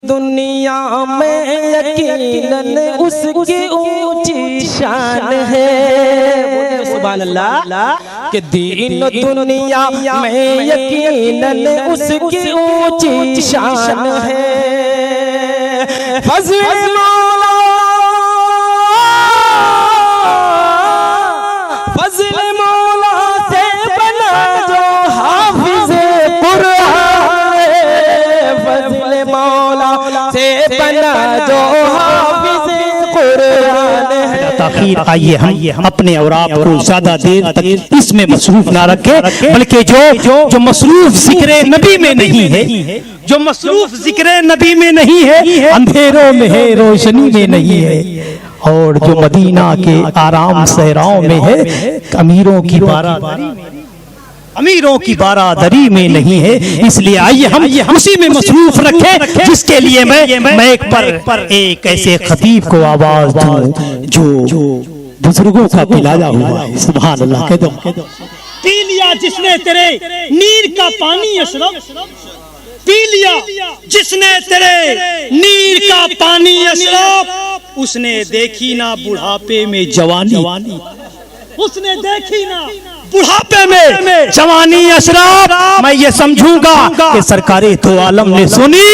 दुनिया में यकीनन उसकी ऊंची शान है। सुभान अल्लाह कि दीन दुनिया में यकीनन उसकी ऊंची शान है। फज़्ल मौला फज़्ल मौला से बना जो हाफिज़ कुरान है। फज़्ल मौला से बना जो हाफिज़ कुरान है। ताखीर आइए हम अपने और आपको ज्यादा देर तक इसमें मसरूफ ना रखें, बल्कि जो मसरूफ जिक्र नबी में नहीं है, जो मसरूफ जिक्र नबी में नहीं है, अंधेरों में है, रोशनी में नहीं है, और जो मदीना के आराम सहराओं में है, अमीरों की बारादरी में नहीं है। इसलिए आइए हम उसी में मसरूफ रखें, जिसके लिए मैं एक ऐसे खतीब को आवाज दूं जो बुजुर्गों का पिलाया हुआ है। सुभान अल्लाह कह दो। पी लिया जिसने तेरे नीर का पानी अशरफ, पी लिया जिसने तेरे नीर का पानी अशरफ, उसने देखी ना बुढ़ापे में जवानी, उसने देखी ना बुढ़ापे में जवानी अशरफ। मैं ये समझूंगा कि सरकारे तो आलम ने सुनी,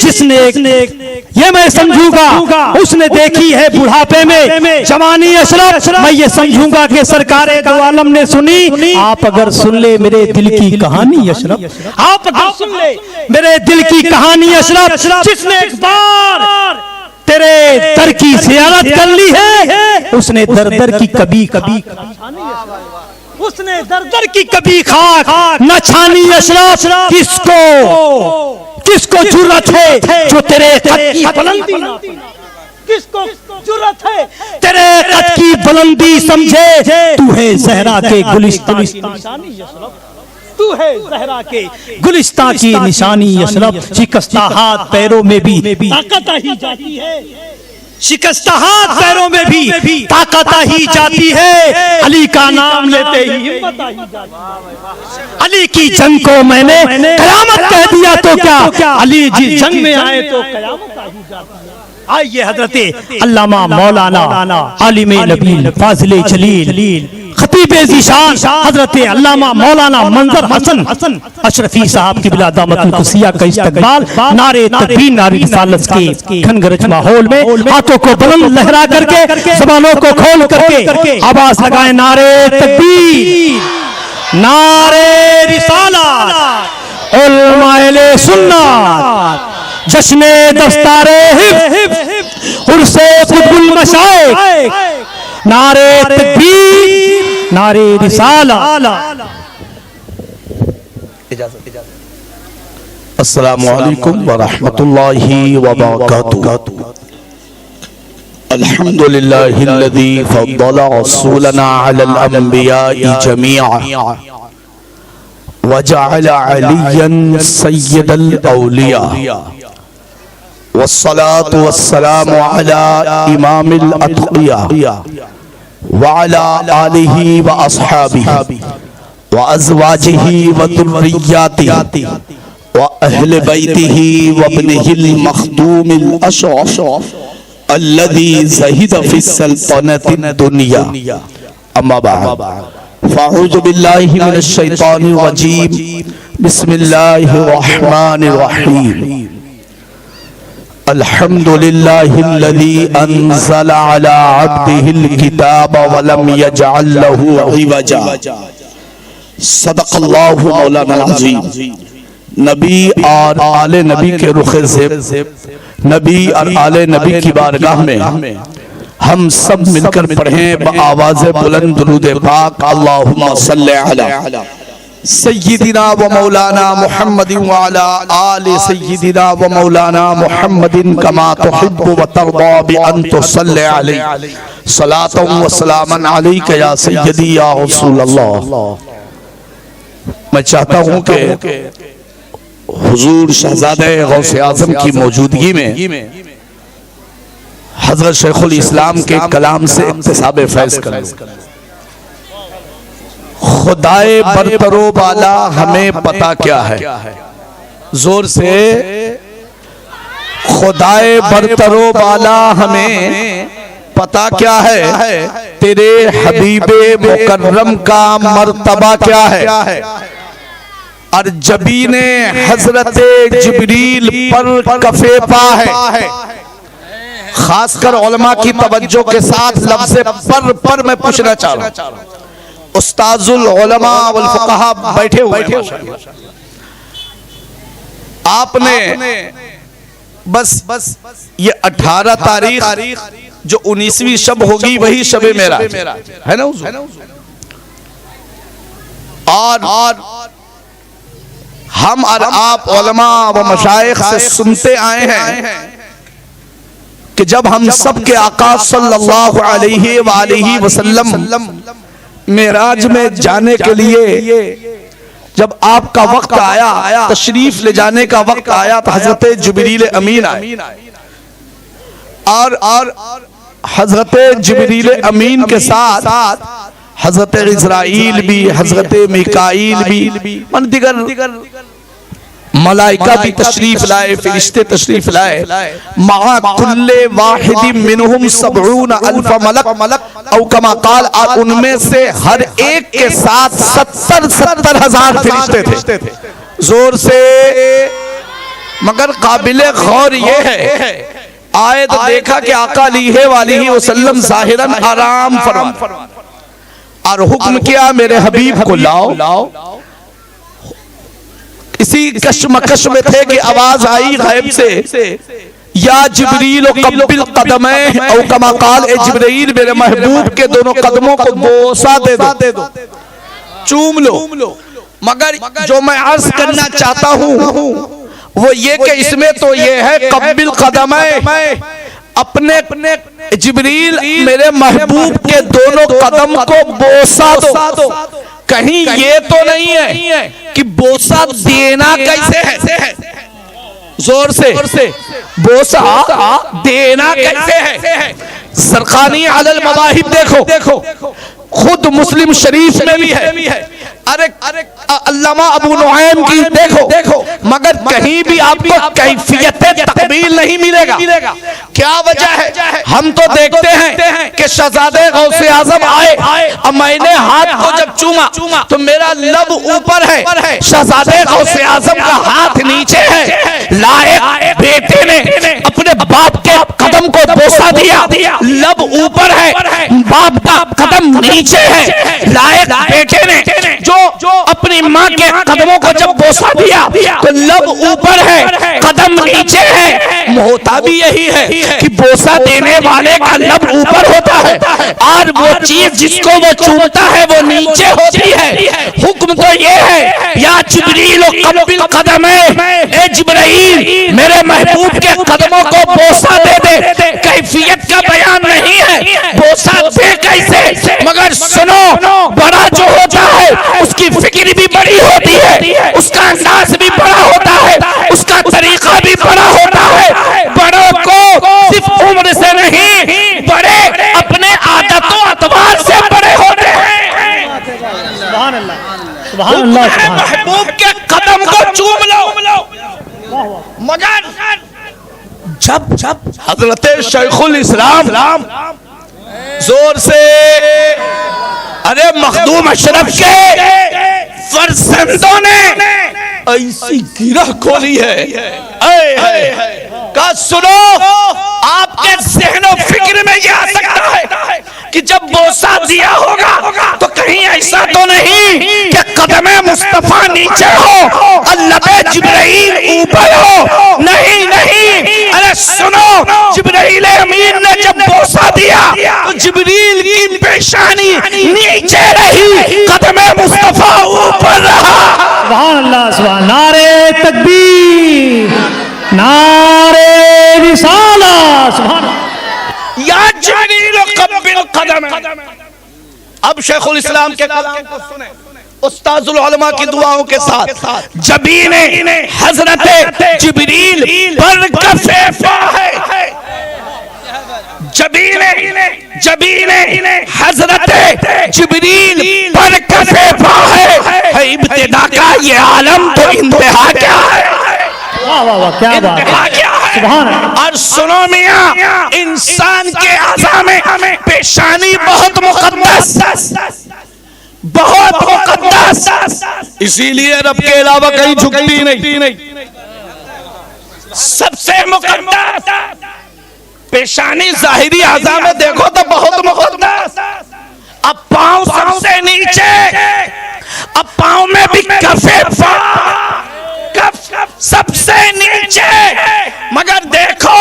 जिसने ये मैं समझूंगा उसने देखी है बुढ़ापे में जवानी अशरफ। मैं ये समझूंगा कि सरकारे तो आलम ने सुनी। आप अगर सुन ले मेरे दिल की कहानी अशरफ, आप अगर सुन ले मेरे दिल की कहानी अशरफ, जिसने एक बार तेरे दर की ज़ियारत कर ली है, उसने दर की कभी उसने दर की कभी खाक न छानी अशरफ। किसको जुर्रत है जो तेरे कद की बुलंदी, किसको जुर्रत है तेरे कद की बुलंदी समझे। तू है ज़हरा के गुलिस्तान, तू है ज़हरा के गुलिस्तां की निशानी अशरफ। शिकस्ता हाथ पैरों में भी ताकत ही जाती है, शिकस्ता हाथ पैरों में भी ताकत ही जाती है। अली का नाम लेते ही हिम्मत ही जाती है। अली की जंग को मैंने कयामत कह दिया तो क्या, अली जिस जंग में आए तो कयामत ही जाती है। आइए हजरते अल्लामा मौलाना आलिम नबील फाजिल जलील खतीब ज़ीशान हजरत अल्लामा मौलाना मंजर हसन अशरफी साहब की बिला दामतुल कुसिया का इस्तकबाल नारे तकबीर नारे रिसालत के घनगरज माहौल में हाथों को बुलंद लहरा करके, ज़बानों को खोल करके आवाज लगाए नारे तकबीर, नारे रिसालत, उलमाए सुन्नत, जश्ने दस्तारे हिफ्ज़, उर्से कुतुबुल मशाइख, नारे तकबीर, नारे रिसालत। अस्सलामु अलैकुम व रहमतुल्लाहि व बरकातुहू। अल्हम्दुलिल्लाहिल्लज़ी फ़द्दला रसूलना अलल अंबिया'i जमीअन व जअल अलिय्यन सय्यदल औलिया वस्सलातु वस्सलामु अला इमामिल अत्क़िया व अला आलिहि व अस्हाबिहि व अज़वाजिहि व दुर्रिय्यातिहि व अहले बैतिहि व इब्निहिल मख़दूमिल अशरफ अल्लज़ी ज़हिद फ़िस्सल्तनतिद दुनिया। अम्मा बअद फ़अऊज़ु बिल्लाहि मिनश शैतानिर रजीम। बिस्मिल्लाहिर रहमानिर रहीम। अल्हम्दुलिल्लाहिल्लज़ी अंज़ला अला अब्दिहिल किताब व लम यजअल लहू इवजा। सदक़ल्लाहु मौलाना अज़ीम। नबी और आले नबी के रुखे से नबी और आले नबी की बारगाह में हम सब मिलकर पढ़ें आवाज़ बुलंद दुरूद पाक। अल्लाहुम्मा सल्लि अला सय्यिदिना व मौलाना मुहम्मदिन व अला आलि सय्यिदिना व मौलाना मुहम्मदिन कमा तुहिब्बु व तर्दा बि अन तुसल्लि अलैहि सलातन व सलामन अलैका या सय्यदी या रसूल अल्लाह। मैं चाहता हूँ कि हुजूर शहजादे गौसे आज़म की मौजूदगी में हजरत शेखुल इस्लाम के कलाम से इक्तिसाब फैज़ करें। खुदाए बरतरो बाला हमें पता क्या है, जोर से खुदाए बरतरो बाला हमें पता क्या है, तेरे हबीबे मुकर्रम का मर्तबा क्या है। और जबी ने हजरत जिब्रील पर कफे पा है। खासकर उलमा की तवज्जो के साथ लफ्ज़ पर मैं पूछना चाह रहा हूं। उस्ताजुल उलमा वल फुक़हा बैठे हुए हैं। आपने बस ये 18 तारीख जो 19वीं शब होगी वही शबे मेरा है ना हुज़ूर। और हम और आप उलमा व मशाइख से सुनते आए हैं कि जब हम सब के आका सल्लल्लाहु अलैहि वसल्लम मेराज में जाने के लिए जब आपका वक्त आया, तशरीफ ले जाने का वक्त आया, तो हजरत जिब्रील अमीन आए और हजरत जिब्रील अमीन के साथ हजरत इज़राइल भी, हजरत मिकाईल भी, मन दिगर मलाइका भी तशरीफ लाए, फरिश्ते तशरीफ लाए। मा कुल्ले वाहिदी मिनहुम 70 अल्फ मलक औ कमा काल, और उनमें से हर एक के साथ 70 हजार फरिश्ते थे। जोर से मगर काबिले गौर ये है, आए तो देखा कि आका अलैहि वसल्लम ज़ाहिरन आराम फरमा और हुक्म किया मेरे हबीब को लाओ। इसी कश्मकश में थे कि आवाज आई गैब से, या जिब्रील कब्बिल कदमे औ कमा काल, ए जिब्रील मेरे महबूब के दोनों कदमों को बोसा दे दो, चूम लो। मगर जो मैं अर्ज करना चाहता हूं वो ये कि इसमें तो ये है कब्बिल कदमे, अपने जिब्रील मेरे महबूब के दोनों कदम को बोसा दो। कहीं ये तो नहीं है कि बोसा देना कैसे है, जोर से बोसा देना कैसे है। सरखानी अलल मवाहिब देखो, खुद मुस्लिम शरीफ में भी है। अरे अल्लामा अबू नुआइम की देखो, मगर कहीं भी आपको कैफियत तकबील नहीं मिलेगा। क्या वजह है? हम तो देखते हैं कि शहजादे गौसे आजम आए और मैंने हाथ को जब चूमा तो मेरा लब ऊपर है, शहजादे गौसे आजम का हाथ नीचे है। लायक बेटे ने अपने बाप के कदम को बोसा दिया, लब ऊपर है, बाप का कदम नीचे है। लायक बेटे ने जो अपनी माँ के कदमों को जब बोसा दिया तो लब ऊपर है, कदम नीचे है। होता भी यही है कि बोसा देने वाले का लब ऊपर होता है और वो चीज जिसको वो चूमता है वो नीचे होती है। हुक्म तो ये है, या जिब्रील कब्बिल कदमे, ए जिब्रील मेरे महबूब के कदमों को बोसा दे। कैफियत का बयान नहीं है, बोसा दे कैसे, मगर सुनो, बड़ा जो होता है उसकी फिक्र भी बड़ी होती है, उसका अंदाज भी बड़ा होता है, उसका तरीका भी बड़ा होता है। बड़ों को सिर्फ उम्र से नहीं, बड़े अपने आदतों अतवार से बड़े होते हैं। सुभान अल्लाह, सुभान अल्लाह। महबूब के कदम को चूम लो, मगर जब हजरत शेखुल इस्लाम जोर से अरे मखदूम अशरफ के फरजंदों ने ऐसी गिरह खोली है, का सुनो, आपके ज़हनो फिक्र में ये आ सकता है कि जब बोसा दिया होगा तो कहीं ऐसा तो नहीं कि कदमे मुस्तफा नीचे हो और लबे जिब्रील ऊपर हो। नहीं, अरे सुनो, जिब्रील अमीन ने जब बोसा दिया तो जिब्रील की पेशानी नीचे रही, कदमे मुस्तफा ऊपर रहा। सुभान अल्लाह, सुभान। नारे तकबीर, नारे रिसालत, सुभान। या जिब्रील कब्बिल कदम। अब शेखुल इस्लाम के कलाम को सुने उस्ताजुल उलमा की दुआओं के साथ। जबीने हजरत जिब्रील पर कफे पा है, जबीने हजरत जिब्रील पर कफे पा है। इब्तिदा का ये आलम तो इंतहा क्या है। वाह वाह वाह, क्या बात है, इंतहा क्या है? सुभान अल्लाह। और सुनो मियां, इंसान के आज़ा में पेशानी बहुत मुकद्दस, बहुत मुकद्दस, इसीलिए रब के अलावा कहीं झुकती नहीं। सबसे मुकद्दस पेशानी जाहिरी आज़ा में देखो तो बहुत मुकद्दस। अब पांव सबसे नीचे, अब पांव में भी कफे कफ सबसे नीचे। मगर देखो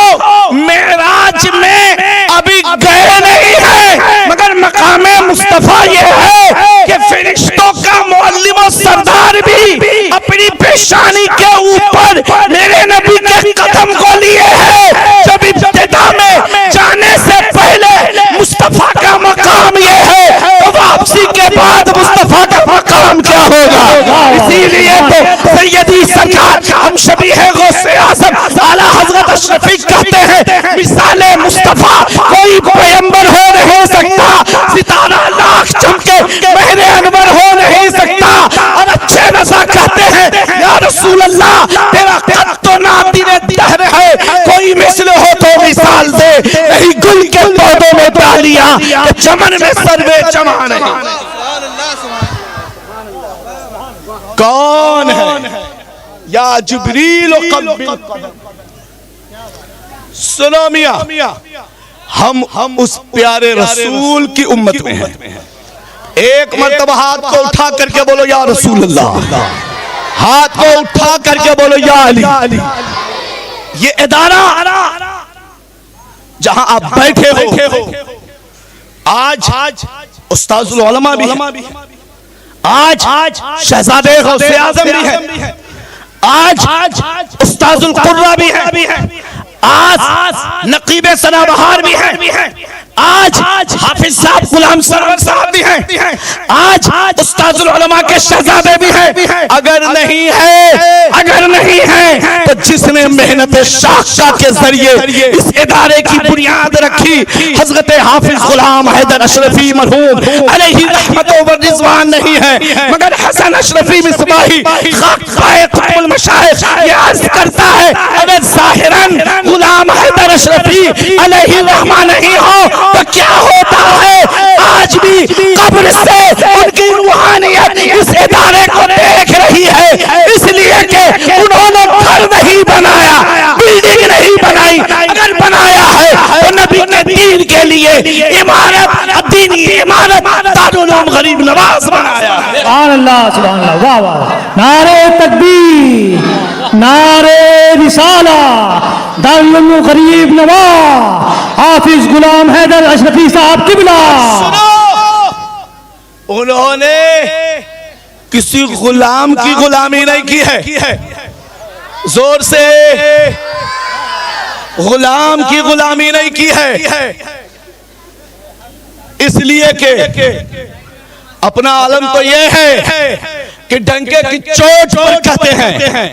मेराज में अभी गए नहीं है, मगर मकामे मुस्तफा ये है कि फरिश्तों का मुअल्लिम और सरदार भी अपनी पेशानी के ऊपर मेरे नबी के कदम को लिए हैं। जब इब्तिदा में जाने से पहले मुस्तफा का मकाम ये है, तो वापसी के बाद मुस्तफा का मकाम क्या होगा? इसीलिए तो सैयदी सरकार हम शबी है गौसे आज़म आला हजरत अशरफी कहते हैं, मिसाले मुस्तफा कोई पैगंबर हो नहीं सकता, सितारा लाख चमके महरे अनवर हो नहीं सकता। और अच्छे नज़ा कहते हैं, या रसूल अल्लाह तेरा कद तो नातिने दहर है, कोई मिसल हो तो मिसाल दे, नहीं गुल के पौधों में डालियां कि चमन में सर्वे चमान है। कौन है? या जिब्रील सुनो मियां, हम उस प्यारे रसूल की उम्मत में हैं। एक मर्तबा हाथ को उठा करके बोलो या रसूल अल्लाह, हाथ को उठा करके बोलो या अली। ये इदारा जहां आप बैठे हो, आज उस्ताजुल उलमा भी है, आज शहजादे गौसे आज़म भी है, आज उस्ताजुल कुर्रा भी है, आज नकीबे सनाबहार भी है, आज हाफिज साहब गुलाम सरवर साहब भी हैं, आज उस्ताजुल उलमा के शहजादे भी हैं। अगर नहीं है तो जिसने मेहनत शाखा के जरिए इस इदारे की बुनियाद रखी, हजरत हाफिज गुलाम हैदर अशरफी मरहूम अलैहि रहमत व रिजवान नहीं है, मगर हसन अशरफी मिसबाही खाकाए कुतुबुल मशाइख ये अर्ज करता है, अगर जाहिरन गुलाम हैदर अशरफी अलैहि रहमा नहीं हो तो क्या होता है? आज भी कब्र से उनकी रूहानियत इस इदारे को देख रही है, इसलिए कि उन्होंने घर नहीं बनाया, बिल्डिंग नहीं बनाई, अगर बनाया है तो नबी के दीन के लिए इमारत, दीनी इमारत दारुल उलूम गरीब नवाज बनाया है। सुभान अल्लाह, सुभान अल्लाह, वाह वाह, नारे तकबीर, नारे रिसाला, दारुल उलूम गरीब नवाज हाफिज गुलाम हैदर अशरफी साहब किबला। उन्होंने किसी गुलाम की गुलामी नहीं की है, जोर से गुलाम की गुलामी नहीं की है, इसलिए कि अपना आलम तो यह है कि डंके की चोट पर कहते हैं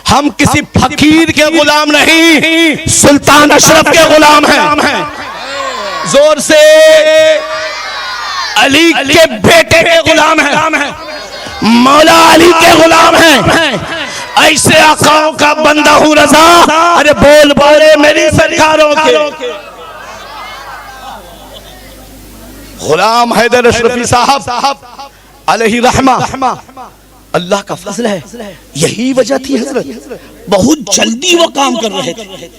हम किसी फकीर के गुलाम नहीं, सुल्तान अशरफ के गुलाम हैं। जोर से अली के बेटे के गुलाम हैं, मौला अली के गुलाम हैं। ऐसे आकाओं का बंदा हूँ रजा, अरे बोल बोले मेरी सरकारों के। गुलाम हैदर अशरफी साहब अलैहि रहमा, अल्लाह का फजल है, यही वजह थी हजरत, बहुत जल्दी वो काम कर रहे थे।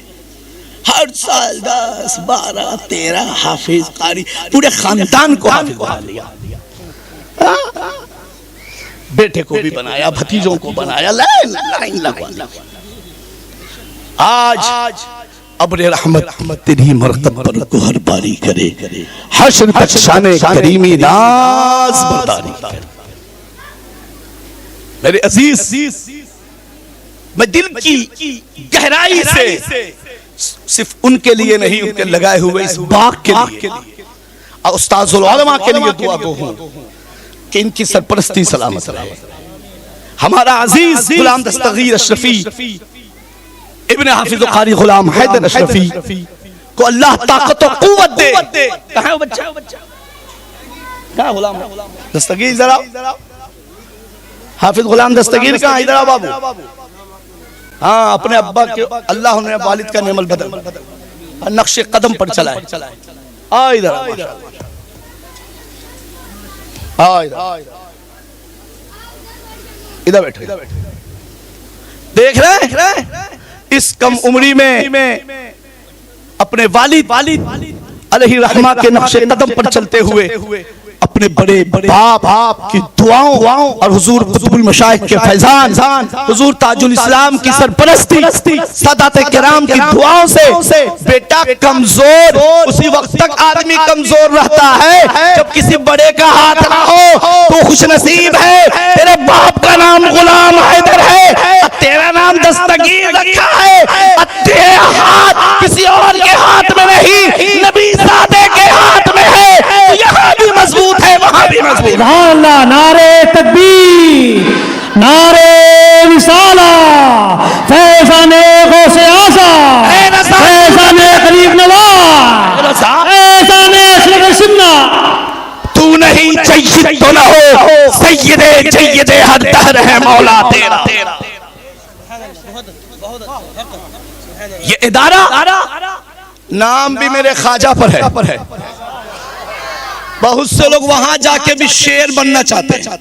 हर साल 10, 12, 13 हाफिज कारी पूरे खानदान को हाफिज बना लिया, बेटे को भी बनाया, भतीजों को बनाया, लाइन लगवा। आज अब्र रहमत तेरी मरतब पर गुहर बारी करे, हश्र तक शाने करीमी नाज बरदारी करे। मेरे अजीज, मैं दिल की गहराई से सिर्फ उनके लिए नहीं, उनके लगाए हुए इस बाग के लिए और उस्ताजुल उलमा के लिए दुआ गो हूं कि इनकी सरपरस्ती सलामत रहे। हमारा अजीज गुलाम दस्तगीर अशरफी इब्ने हाफिज कारी गुलाम हैदर अशरफी को अल्लाह ताकत और कुव्वत दे। कहाँ है बच्चा? कहाँ गुलाम दस्तगीर? जरा हाफिज गुलाम दस्तगीर कहाँ? इधर आओ बाबू। हाँ, अपने अब्बा के अल्लाह ने वालिद का नेमल बदल नक्शे कदम पर चलाए। आ इधर, आ इधर बैठो। देख रहे इस कम उम्री में अपने वालिद अलैहि रहमा के नक्शे कदम पर चलते हुए अपने बड़े बाप की दुआओं और हुजूर कुतुबुल मशाइख के फैजान हुजूर ताजुल इस्लाम की सरपरस्ती सादात किराम की दुआओं से बेटा कमजोर उसी वक्त तक आदमी कमजोर रहता है जब किसी बड़े का हाथ ना हो। तो खुशनसीब है, तेरे बाप का नाम गुलाम हैदर है, तेरा नाम दस्तगीर रखा है, तेरा हाथ किसी और के हाथ में नहीं, नबी ज़ादे के हाथ में है। यहाँ भी मजबूत है, वहां भी मजबूत। अल्लाह, नारे तकबीर, नारे रिसाला, फैज़ाने गौसे आज़म, फैज़ाने गरीब नवाज, फैज़ाने अशरफ सुन्ना। तू नहीं सैयद तो न हो, सैयदे हर दहर है मौला तेरा। ये इदारा नाम भी मेरे ख्वाजा पर है। बहुत से लोग वहां जाके भी शेर बनना चाहते हैं,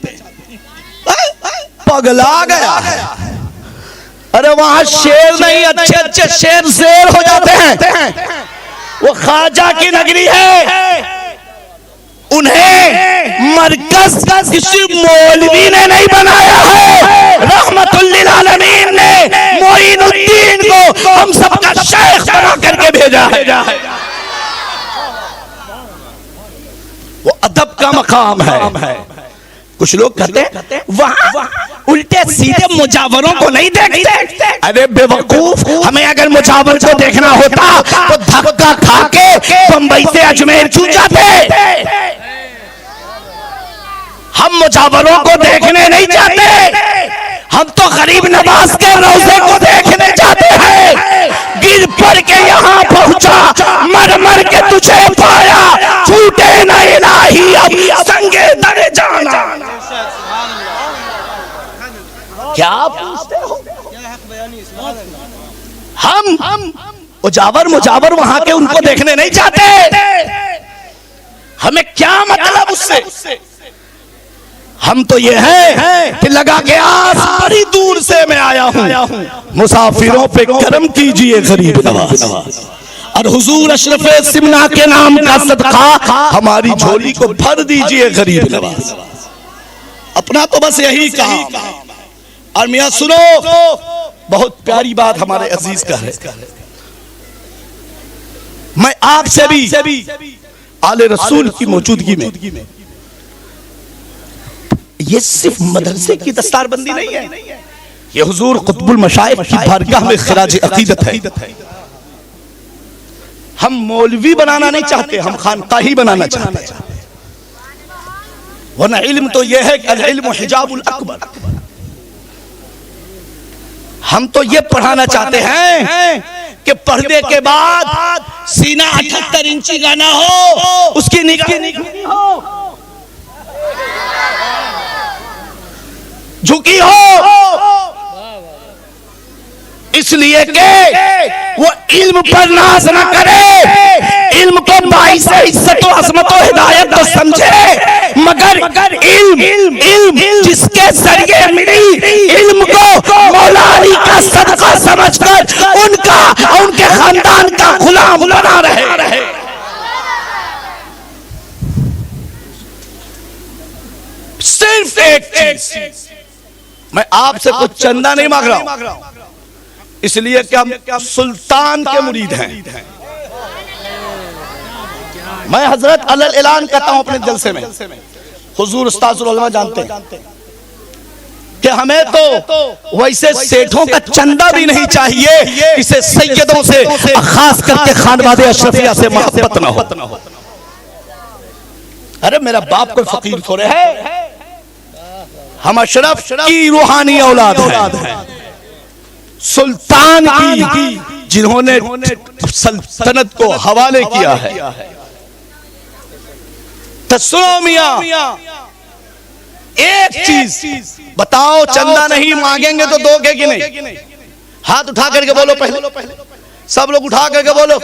पगला गया है। अरे वहां शेर नहीं, अच्छे शेर शेर हो जाते हैं। वो ख्वाजा की नगरी है, उन्हें मरकज किसी मौलवी ने नहीं बनाया है, रहमतुल लिल आलमीन ने मोइनुद्दीन को हम सबका शेख बना करके भेजा है। वो अदब का मकाम है। कुछ लोग कहते हैं वहां उल्टे सीधे मुजावरों को नहीं देखते। अरे बेवकूफ, हमें अगर मुजावर को देखना होता तो धक्का खा के बंबई से अजमेर क्यों जाते। हम मुजावरों को देखने नहीं जाते, हम तो गरीब नवाज के रोजे को देखने जाते हैं। गिर पड़ के यहाँ पहुंचा, मर मर के तुझे पाया, छूटे न इलाही अब संगे दर जाना। क्या पूछते हो? हम मुजावर वहां के उनको देखने नहीं जाते। हमें क्या मतलब उससे? हम तो ये है कि लगा के आस बड़ी दूर से मैं आया हूँ, मुसाफिरों पे करम कीजिए गरीब नवाज, और हुजूर अशरफ सिमना के नाम का सदका हमारी झोली को भर दीजिए गरीब नवाज। अपना तो बस यही कहा। और मियां सुनो, बहुत प्यारी बात हमारे अजीज का है। मैं आपसे भी आले रसूल की मौजूदगी में, ये सिर्फ मदरसे की दस्तारबंदी नहीं है, ये हुजूर कुतुबुल मशाइख की बारगाह में खिराज अकीदत है। हम मौलवी बनाना नहीं चाहते, हम खानकाही बनाना चाहते हैं। वरना इल्म तो यह है कि अल इल्म हिजाबुल अकबर। हम तो ये पढ़ाना चाहते हैं कि पर्दे के बाद सीना 78 इंची का ना हो, उसकी निगाह हो, झुकी हो, इसलिए कि वो इल्म पर नाज न करे, इल्म को बाइस इज्जत और अज़मत और हिदायत तो समझे, मगर इल्म जिसके जरिए मिली, इल्म को मौला अली का सदका समझकर उनका और उनके खानदान का गुलाम बना रहे। सिर्फ एक चीज, मैं आपसे कुछ चंदा नहीं मांग रहा हूं, इसलिए कि हम सुल्तान के मुरीद हैं। मैं हजरत अलल ऐलान करता हूं अपने जलसे में, हुजूर उस्ताजुल उलमा जानते हैं कि हमें तो वैसे सेठों का चंदा भी नहीं चाहिए, इसे सैयदों से, खास करके खानवादे अशरफिया से मोहब्बत न हो। अरे मेरा बाप कोई फकीर थोड़े है, हम अशरफ की रूहानी औलाद हैं, सुल्तान की, जिन्होंने सल्तनत को हवाले किया है। तो सुनो मियां, एक चीज बताओ, चंदा नहीं मांगेंगे तो दोगे कि नहीं? हाथ उठा करके बोलो पहले, सब लोग उठा करके बोलो।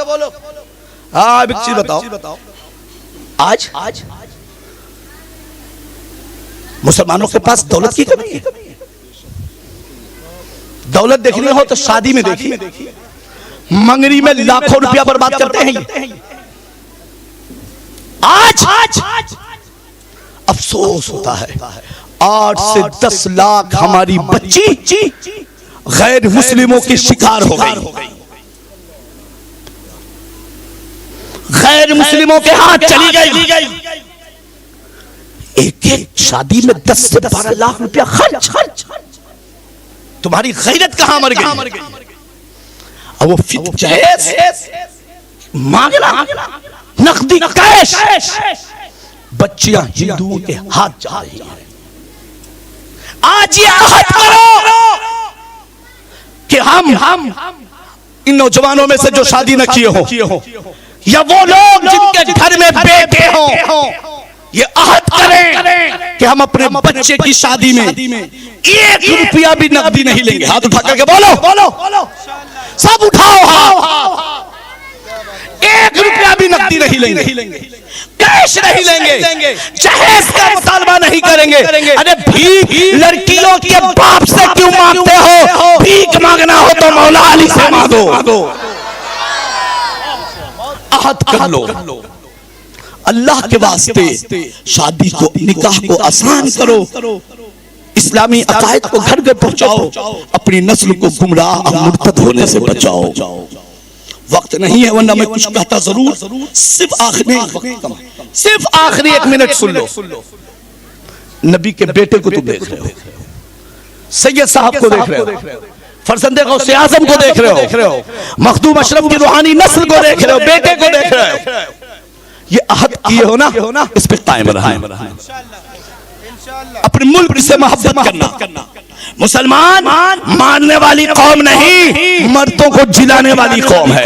हाँ एक चीज बताओ, आज मुसलमानों के पास दौलत की कमी है। दौलत देखनी हो तो शादी में देखिए, मंगनी में लाखों रुपया बर्बाद करते हैं। आज अफसोस होता है 8 से 10 लाख हमारी बच्ची गैर मुस्लिमों की शिकार हो गई, गैर मुस्लिमों के हाथ चली गई। एक शादी में 10 से 12 लाख रुपया खर्च। तुम्हारी गैरत कहां मर गई? अब वो जहेज मांगना, नकदी कैश, बच्चियां हिंदुओं के हाथ जा रही हैं। आज ये आहत करो कि हम इन नौजवानों में से जो शादी न किए हो, या वो लोग जिनके घर में बेटे हो, ये आहत करें कि हम अपने बच्चे की शादी में 1 रुपया भी नकदी नहीं लेंगे। हाथ उठा करके बोलो, सब उठाओ। 1 रुपया भी नकदी नहीं लेंगे, कैश नहीं लेंगे, जहेज का मुतालबा नहीं करेंगे। अरे भीख लड़कियों के बाप से क्यों मांगते हो? भीख मांगना हो तो मौला अली से मांगो। आहत कर लो अल्लाह के वास्ते, शादी को, निकाह को आसान करो, इस्लामी अकायद को घर घर पहुंचाओ, अपनी नस्ल को गुमराह और मुर्तद होने से बचाओ। वक्त नहीं है वरना मैं कुछ कहता जरूर। सिर्फ आखिरी 1 मिनट सुन लो। नबी के बेटे को तुम देख रहे हो, सैयद साहब को देख रहे हो, फरजंदे गौसे आजम को देख रहे हो, मखदूम अशरफ की रूहानी नस्ल को देख रहे हो, बेटे को देख रहे हो। ये अहद किए हो ना, इस पे कायम रहा। अपने मुल्क से मोहब्बत करना। मुसलमान मारने वाली कौम नहीं, मर्दों को जिलाने वाली कौम है,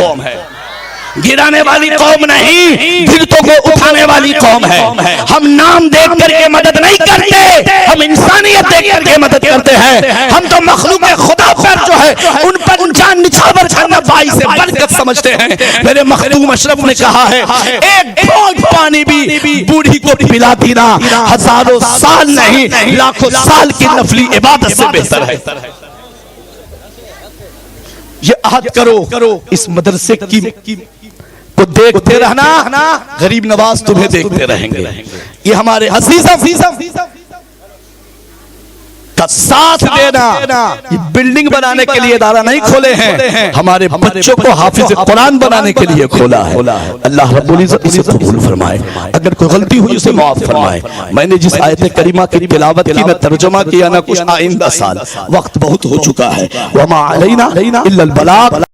गिराने वाली कौम नहीं, गिरतों को उठाने वाली कौम है। हम नाम देख करके मदद नहीं करते, हम इंसानियत देख करके मदद करते हैं। हम तो मखलूक खुदा पर जो है उन पर जान निछावर करना बाई से बरकत समझते हैं। मेरे मखदूम अशरफ ने कहा है, एक घोंट पानी भी बूढ़ी को पिलाती ना हजारों साल नहीं, लाखों साल की नफली इबादत से बेहतर है। ये अहद करो, इस मदरसे की को देखते रहना, गरीब नवाज तुम्हें देखते रहेंगे। ये हमारे अजीज़ का साथ देना। ये बिल्डिंग बनाने के लिए इदारा नहीं खोले हैं, हमारे बच्चों को हाफिज कुरान बनाने के लिए खोला है। अल्लाह रब्बुल इज्जत इसे कबूल फरमाए, अगर कोई गलती हुई उसे माफ फरमाए। मैंने जिस आयत करीमा की तिलावत की, न तर्जुमा किया, न कुछ आइंदा साल, वक्त बहुत हो चुका है। वमा अलैना इल्लल बलाग।